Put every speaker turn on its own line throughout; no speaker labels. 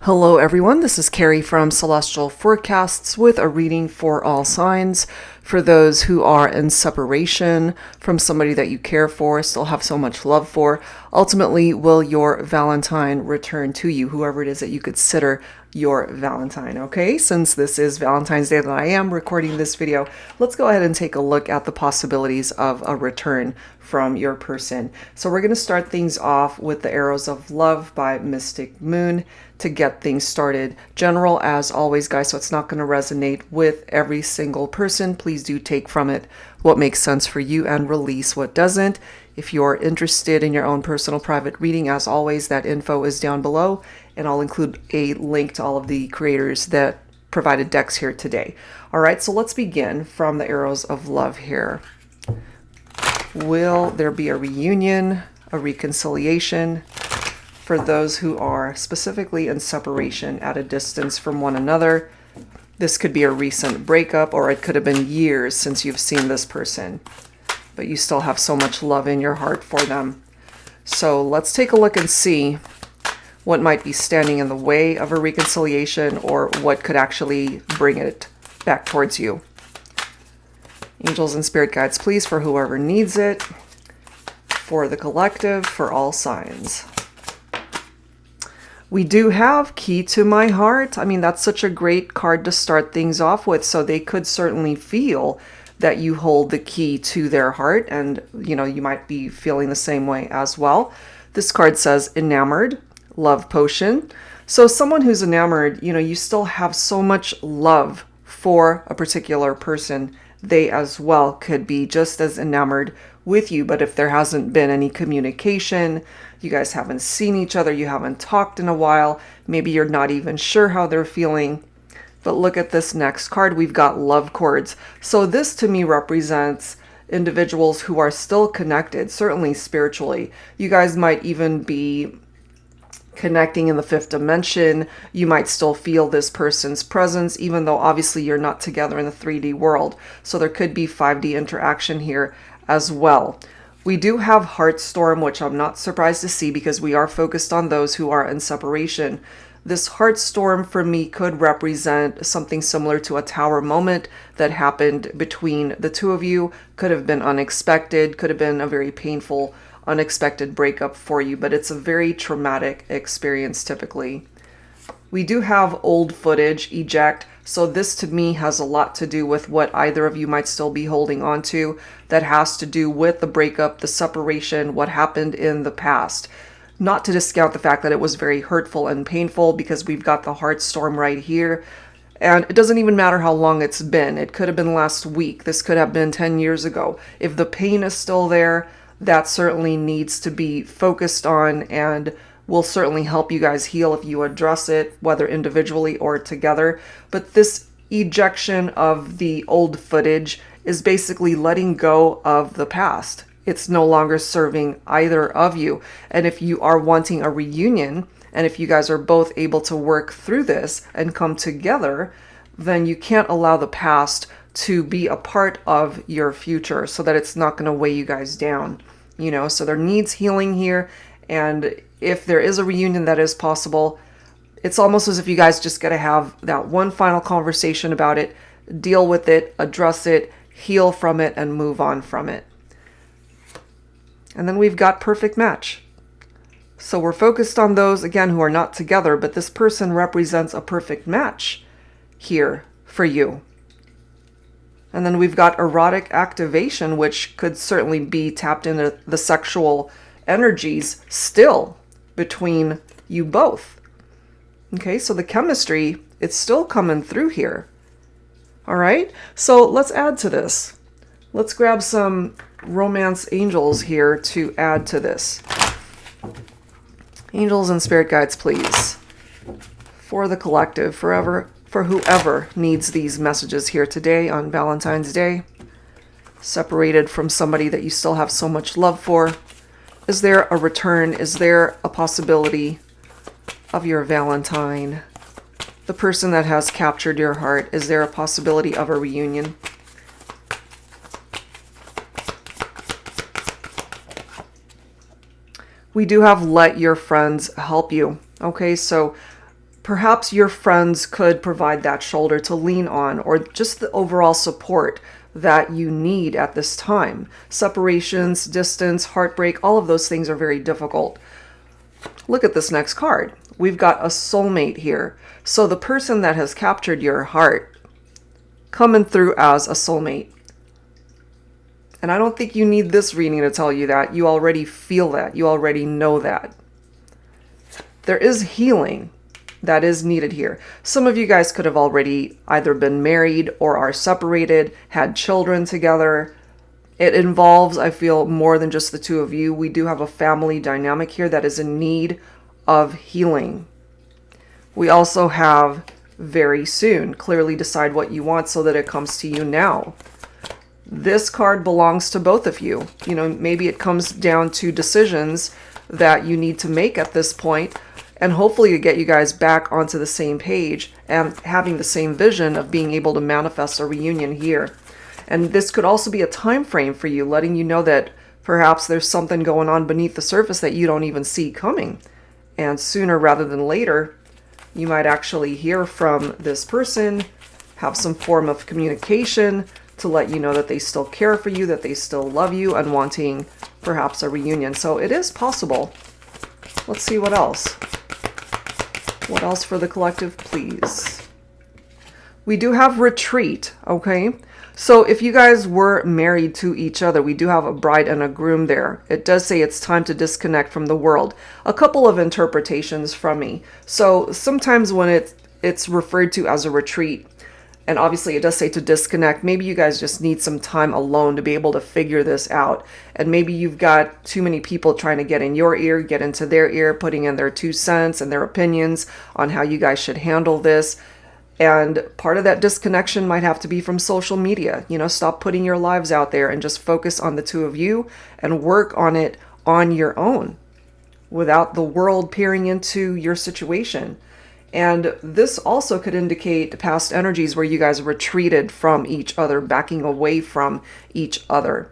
Hello everyone, this is Carrie from Celestial Forecasts with a reading for all signs. For those who are in separation from somebody that you care for, still have so much love for, ultimately will your Valentine return to you, whoever it is that you consider your Valentine, okay? Since this is Valentine's Day that I am recording this video, let's go ahead and take a look at the possibilities of a return from your person. So we're going to start things off with the Arrows of Love by Mystic Moon to get things started. General as always, guys, so it's not going to resonate with every single person. Please do take from it what makes sense for you and release what doesn't. If you're interested in your own personal private reading, as always, that info is down below, and I'll include a link to all of the creators that provided decks here today. All right, so let's begin from the Arrows of Love here. Will there be a reunion, a reconciliation for those who are specifically in separation at a distance from one another? This could be a recent breakup, or it could have been years since you've seen this person, but you still have so much love in your heart for them. So let's take a look and see what might be standing in the way of a reconciliation, or what could actually bring it back towards you. Angels and spirit guides, please, for whoever needs it, for the collective, for all signs. We do have Key to My Heart. I mean, that's such a great card to start things off with. So they could certainly feel that you hold the key to their heart, and you know, you might be feeling the same way as well. This card says enamored, love potion. So someone who's enamored, you know, you still have so much love for a particular person. They as well could be just as enamored with you, but if there hasn't been any communication, you guys haven't seen each other, you haven't talked in a while, maybe you're not even sure how they're feeling. But look at this next card, we've got love cords. So this to me represents individuals who are still connected, certainly spiritually. You guys might even be connecting in the fifth dimension. You might still feel this person's presence, even though obviously you're not together in the 3D world. So there could be 5D interaction here as well. We do have Heartstorm, which I'm not surprised to see because we are focused on those who are in separation. This Heartstorm for me could represent something similar to a tower moment that happened between the two of you. Could have been unexpected, could have been a very painful, unexpected breakup for you, but it's a very traumatic experience typically. We do have old footage, eject, so this to me has a lot to do with what either of you might still be holding on to that has to do with the breakup, the separation, what happened in the past. Not to discount the fact that it was very hurtful and painful, because we've got the Heartstorm right here. And it doesn't even matter how long it's been. It could have been last week. This could have been 10 years ago. If the pain is still there, that certainly needs to be focused on and will certainly help you guys heal if you address it, whether individually or together. But this ejection of the old footage is basically letting go of the past. It's no longer serving either of you. And if you are wanting a reunion, and if you guys are both able to work through this and come together, then you can't allow the past to be a part of your future so that it's not going to weigh you guys down. You know, so there needs healing here. And if there is a reunion that is possible, it's almost as if you guys just got to have that one final conversation about it, deal with it, address it, heal from it, and move on from it. And then we've got perfect match. So we're focused on those, again, who are not together, but this person represents a perfect match here for you. And then we've got erotic activation, which could certainly be tapped into the sexual energies still between you both. Okay, so the chemistry, it's still coming through here. All right, so let's add to this. Let's grab some romance angels here to add to this. Angels and spirit guides, please, for the collective, forever, for whoever needs these messages here today on Valentine's Day, separated from somebody that you still have so much love for. Is there a return? Is there a possibility of your Valentine? The person that has captured your heart, is there a possibility of a reunion? We do have let your friends help you. Okay, so Perhaps your friends could provide that shoulder to lean on, or just the overall support that you need at this time. Separations, distance, heartbreak, all of those things are very difficult. Look at this next card. We've got a soulmate here. So the person that has captured your heart coming through as a soulmate. And I don't think you need this reading to tell you that. You already feel that. You already know that. There is healing that is needed here. Some of you guys could have already either been married or are separated, had children together. It involves, I feel, more than just the two of you. We do have a family dynamic here that is in need of healing. We also have very soon. Clearly decide what you want so that it comes to you now. This card belongs to both of you. You know, maybe it comes down to decisions that you need to make at this point, and hopefully to get you guys back onto the same page and having the same vision of being able to manifest a reunion here. And this could also be a time frame for you, letting you know that perhaps there's something going on beneath the surface that you don't even see coming. And sooner rather than later, you might actually hear from this person, have some form of communication to let you know that they still care for you, that they still love you, and wanting perhaps a reunion. So it is possible. Let's see what else. What else for the collective, please? We do have retreat, okay? So if you guys were married to each other, we do have a bride and a groom there. It does say it's time to disconnect from the world. A couple of interpretations from me. So sometimes when it's referred to as a retreat, and obviously it does say to disconnect, maybe you guys just need some time alone to be able to figure this out. And maybe you've got too many people trying to get in your ear, get into their ear, putting in their 2 cents and their opinions on how you guys should handle this. And part of that disconnection might have to be from social media. You know, stop putting your lives out there and just focus on the two of you and work on it on your own without the world peering into your situation. And this also could indicate past energies where you guys retreated from each other, backing away from each other.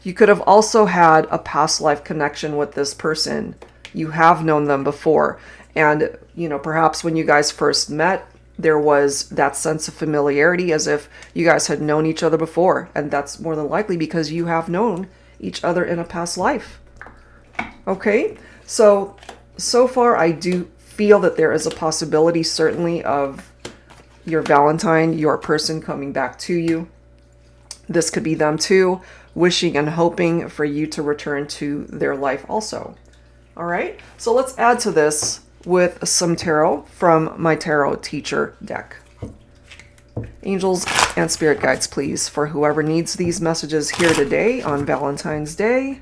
You could have also had a past life connection with this person. You have known them before. And, you know, perhaps when you guys first met, there was that sense of familiarity as if you guys had known each other before. And that's more than likely because you have known each other in a past life. Okay, so far I do feel that there is a possibility certainly of your Valentine, your person coming back to you. This could be them too, wishing and hoping for you to return to their life also. All right, so let's add to this with some tarot from my tarot teacher deck. Angels and spirit guides, please, for whoever needs these messages here today on Valentine's Day.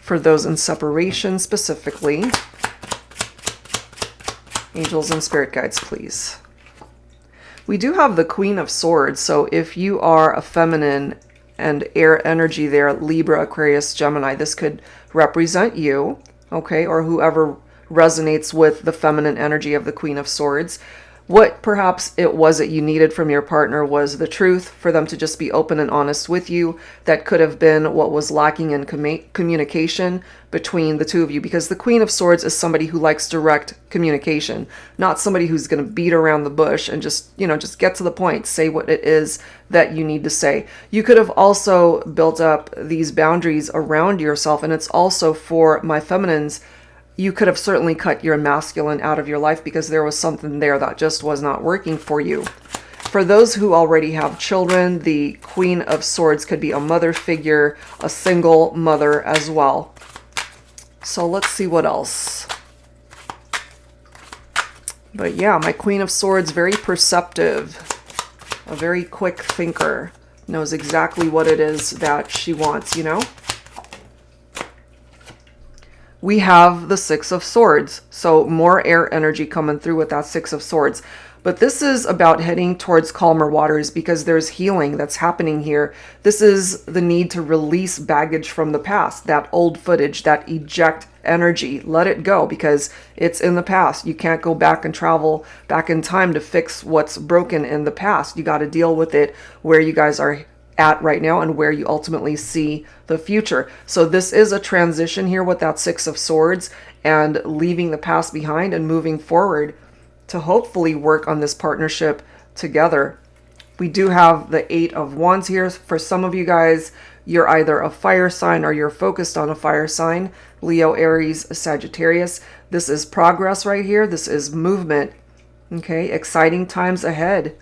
For those in separation specifically, angels and spirit guides, please. We do have the Queen of Swords, so if you are a feminine and air energy there, Libra, Aquarius, Gemini, this could represent you, okay, or whoever resonates with the feminine energy of the Queen of Swords. What perhaps it was that you needed from your partner was the truth, for them to just be open and honest with you. That could have been what was lacking in communication between the two of you, because the Queen of Swords is somebody who likes direct communication, not somebody who's going to beat around the bush and just, you know, just get to the point, say what it is that you need to say. You could have also built up these boundaries around yourself, and it's also for my feminines. You could have certainly cut your masculine out of your life because there was something there that just was not working for you. For those who already have children, the Queen of Swords could be a mother figure, a single mother as well. So let's see what else. But yeah, my Queen of Swords, very perceptive, a very quick thinker, knows exactly what it is that she wants, you know? We have the Six of Swords, so more air energy coming through with that Six of Swords. But this is about heading towards calmer waters because there's healing that's happening here. This is the need to release baggage from the past, that old footage, that eject energy. Let it go because it's in the past. You can't go back and travel back in time to fix what's broken in the past. You got to deal with it where you guys are at right now and where you ultimately see the future. So this is a transition here with that Six of Swords and leaving the past behind and moving forward to hopefully work on this partnership together. We do have the Eight of Wands here. For some of you guys, you're either a fire sign or you're focused on a fire sign. Leo, Aries, Sagittarius. This is progress right here. This is movement. Okay, exciting times ahead.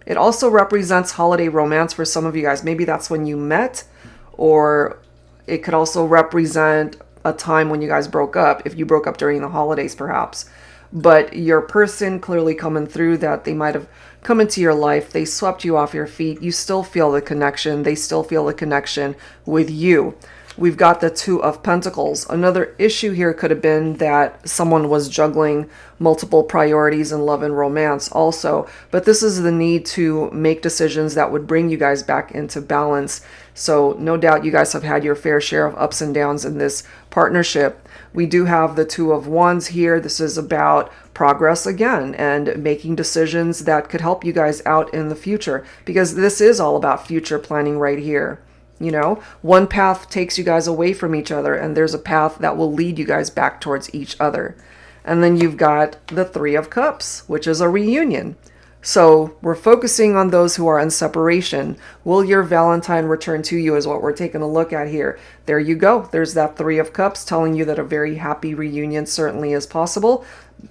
It also represents holiday romance for some of you guys. Maybe that's when you met, or it could also represent a time when you guys broke up, if you broke up during the holidays perhaps. But your person clearly coming through that, they might have come into your life, they swept you off your feet, you still feel the connection, they still feel the connection with you. We've got the Two of Pentacles. Another issue here could have been that someone was juggling multiple priorities in love and romance also. But this is the need to make decisions that would bring you guys back into balance. So no doubt you guys have had your fair share of ups and downs in this partnership. We do have the Two of Wands here. This is about progress again and making decisions that could help you guys out in the future, because this is all about future planning right here. You know, one path takes you guys away from each other, and there's a path that will lead you guys back towards each other. And then you've got the Three of Cups, which is a reunion. So we're focusing on those who are in separation. Will your Valentine return to you is what we're taking a look at here. There you go. There's that Three of Cups telling you that a very happy reunion certainly is possible,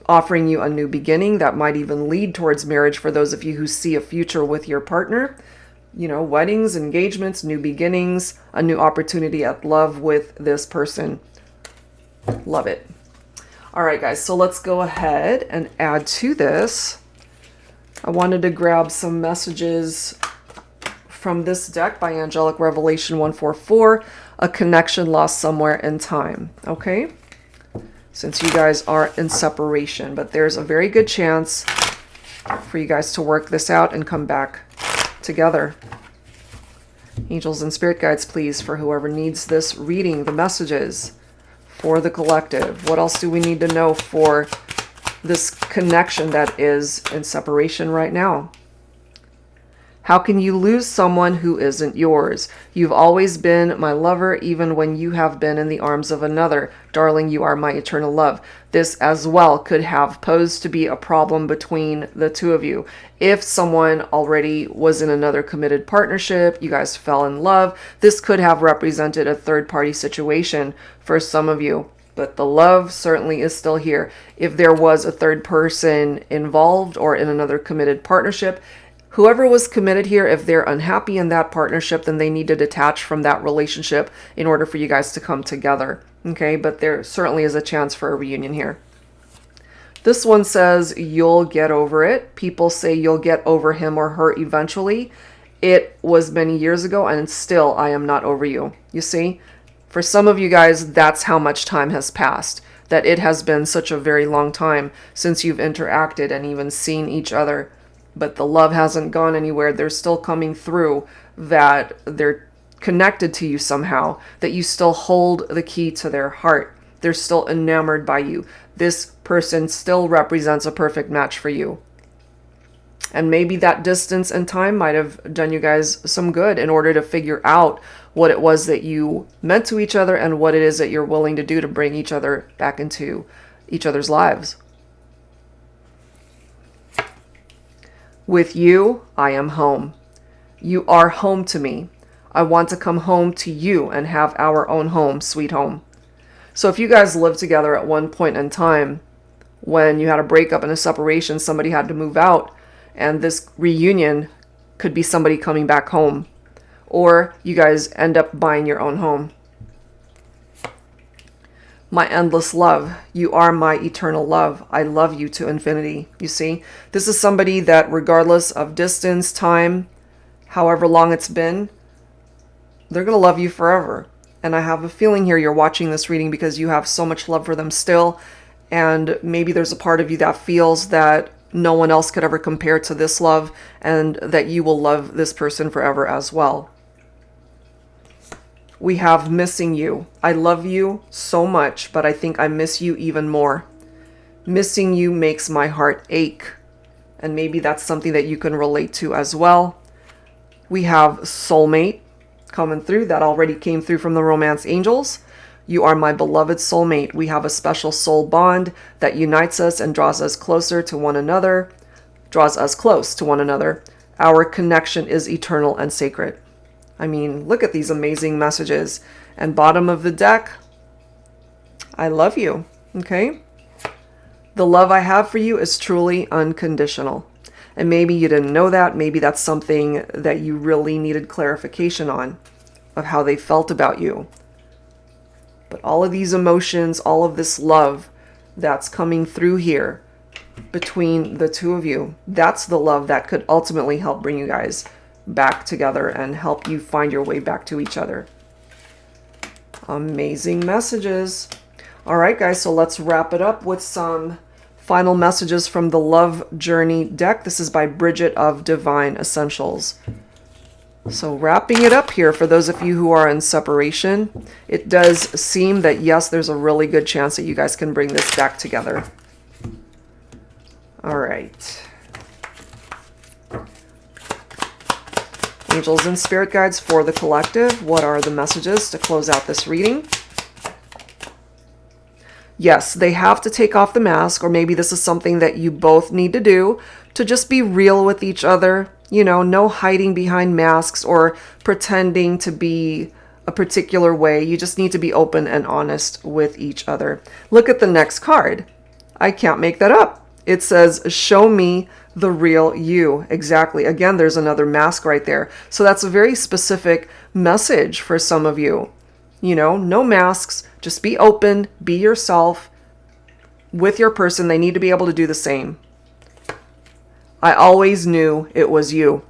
offering you a new beginning that might even lead towards marriage for those of you who see a future with your partner. You know, weddings, engagements, new beginnings, a new opportunity at love with this person. Love it. All right, guys, so let's go ahead and add to this. I wanted to grab some messages from this deck by Angelic Revelation 144, A Connection Lost Somewhere in Time, okay? Since you guys are in separation, but there's a very good chance for you guys to work this out and come back together. Angels and spirit guides, please, for whoever needs this reading, the messages for the collective. What else do we need to know for this connection that is in separation right now? How can you lose someone who isn't yours? You've always been my lover, even when you have been in the arms of another. Darling, you are my eternal love. This as well could have posed to be a problem between the two of you. If someone already was in another committed partnership, you guys fell in love, this could have represented a third-party situation for some of you. But the love certainly is still here. If there was a third person involved or in another committed partnership, whoever was committed here, if they're unhappy in that partnership, then they need to detach from that relationship in order for you guys to come together. Okay, but there certainly is a chance for a reunion here. This one says, you'll get over it. People say you'll get over him or her eventually. It was many years ago, and still I am not over you. You see, for some of you guys, that's how much time has passed. That it has been such a very long time since you've interacted and even seen each other. But the love hasn't gone anywhere. They're still coming through, that they're connected to you somehow, that you still hold the key to their heart. They're still enamored by you. This person still represents a perfect match for you. And maybe that distance and time might have done you guys some good in order to figure out what it was that you meant to each other and what it is that you're willing to do to bring each other back into each other's lives. With you, I am home. You are home to me. I want to come home to you and have our own home, sweet home. So if you guys lived together at one point in time, when you had a breakup and a separation, somebody had to move out, and this reunion could be somebody coming back home. Or you guys end up buying your own home. My endless love. You are my eternal love. I love you to infinity. You see, this is somebody that regardless of distance, time, however long it's been, they're going to love you forever. And I have a feeling here you're watching this reading because you have so much love for them still. And maybe there's a part of you that feels that no one else could ever compare to this love, and that you will love this person forever as well. We have missing you. I love you so much, but I think I miss you even more. Missing you makes my heart ache. And maybe that's something that you can relate to as well. We have soulmate coming through. That already came through from the romance angels. You are my beloved soulmate. We have a special soul bond that unites us and draws us closer to one another, draws us close to one another. Our connection is eternal and sacred. I mean, look at these amazing messages. And bottom of the deck, I love you. Okay? The love I have for you is truly unconditional. And maybe you didn't know that. Maybe that's something that you really needed clarification on, of how they felt about you. But all of these emotions, all of this love that's coming through here between the two of you, that's the love that could ultimately help bring you guys back together and help you find your way back to each other. Amazing messages. All right, guys, so let's wrap it up with some final messages from the Love Journey deck. This is by Bridget of Divine Essentials. So wrapping it up here for those of you who are in separation, it does seem that, yes, there's a really good chance that you guys can bring this back together. All right. Angels and spirit guides for the collective. What are the messages to close out this reading? Yes, they have to take off the mask, or maybe this is something that you both need to do to just be real with each other. You know, no hiding behind masks or pretending to be a particular way. You just need to be open and honest with each other. Look at the next card. I can't make that up. It says, show me the real you. Exactly. Again, there's another mask right there. So that's a very specific message for some of you. You know, no masks. Just be open. Be yourself with your person. They need to be able to do the same. I always knew it was you.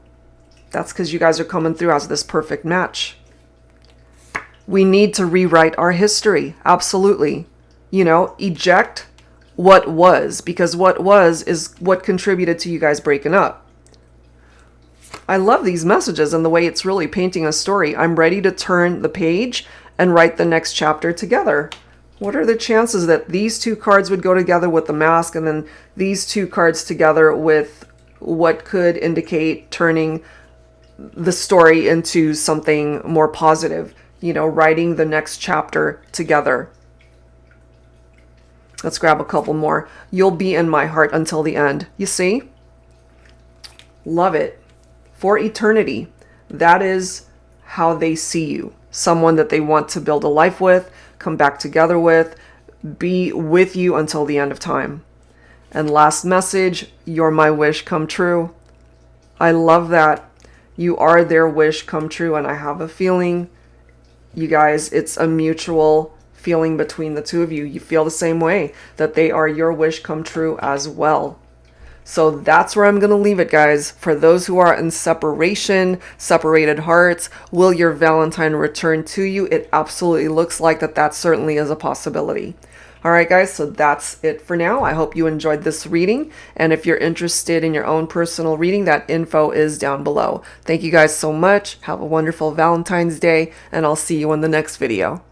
That's because you guys are coming through as this perfect match. We need to rewrite our history. Absolutely. You know, eject what was, because what was is what contributed to you guys breaking up. I love these messages and the way it's really painting a story. I'm ready to turn the page and write the next chapter together. What are the chances that these two cards would go together with the mask, and then these two cards together with what could indicate turning the story into something more positive, you know, writing the next chapter together? Let's grab a couple more. You'll be in my heart until the end. You see? Love it. For eternity. That is how they see you. Someone that they want to build a life with, come back together with, be with you until the end of time. And last message, you're my wish come true. I love that. You are their wish come true. And I have a feeling, you guys, it's a mutual feeling between the two of you. You feel the same way, that they are your wish come true as well. So that's where I'm going to leave it, guys. For those who are in separation, separated hearts, will your Valentine return to you? It absolutely looks like that certainly is a possibility. All right, guys, so that's it for now. I hope you enjoyed this reading. And if you're interested in your own personal reading, that info is down below. Thank you guys so much. Have a wonderful Valentine's Day, and I'll see you in the next video.